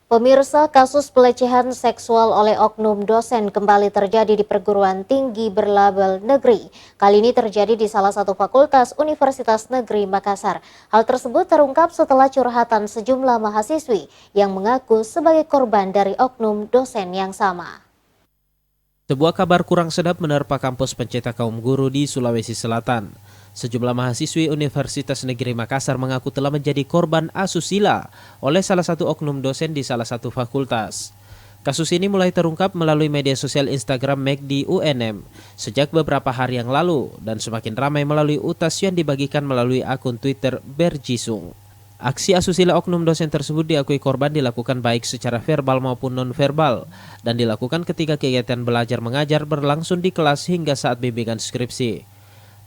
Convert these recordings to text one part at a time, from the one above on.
Pemirsa, kasus pelecehan seksual oleh oknum dosen kembali terjadi di perguruan tinggi berlabel negeri. Kali ini terjadi di salah satu fakultas Universitas Negeri Makassar. Hal tersebut terungkap setelah curhatan sejumlah mahasiswi yang mengaku sebagai korban dari oknum dosen yang sama. Sebuah kabar kurang sedap menerpa kampus pencetak kaum guru di Sulawesi Selatan. Sejumlah mahasiswi Universitas Negeri Makassar mengaku telah menjadi korban asusila oleh salah satu oknum dosen di salah satu fakultas. Kasus ini mulai terungkap melalui media sosial Instagram MEG UNM sejak beberapa hari yang lalu dan semakin ramai melalui utas yang dibagikan melalui akun Twitter Berjisung. Aksi asusila oknum dosen tersebut diakui korban dilakukan baik secara verbal maupun non-verbal dan dilakukan ketika kegiatan belajar mengajar berlangsung di kelas hingga saat bimbingan skripsi.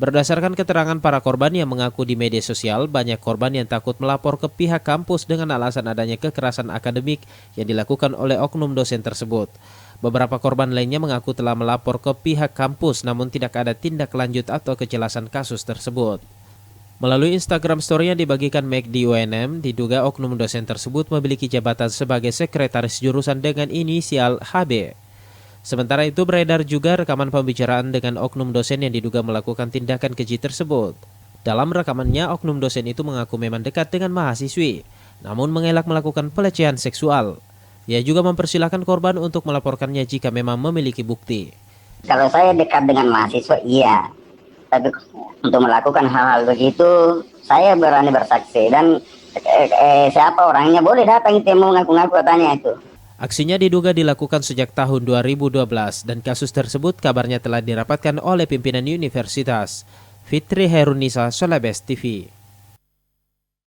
Berdasarkan keterangan para korban yang mengaku di media sosial, banyak korban yang takut melapor ke pihak kampus dengan alasan adanya kekerasan akademik yang dilakukan oleh oknum dosen tersebut. Beberapa korban lainnya mengaku telah melapor ke pihak kampus namun tidak ada tindak lanjut atau kejelasan kasus tersebut. Melalui Instagram story yang dibagikan MEG UNM, diduga oknum dosen tersebut memiliki jabatan sebagai sekretaris jurusan dengan inisial HB. Sementara itu beredar juga rekaman pembicaraan dengan oknum dosen yang diduga melakukan tindakan keji tersebut. Dalam rekamannya, oknum dosen itu mengaku memang dekat dengan mahasiswi, namun mengelak melakukan pelecehan seksual. Ia juga mempersilahkan korban untuk melaporkannya jika memang memiliki bukti. Kalau saya dekat dengan mahasiswa, iya. Tapi untuk melakukan hal-hal begitu, saya berani bersaksi. Dan siapa orangnya boleh datang itu mau ngaku-ngaku katanya itu. Aksinya diduga dilakukan sejak tahun 2012 dan kasus tersebut kabarnya telah dirapatkan oleh pimpinan universitas. Fitri Herunisa, Solabes TV.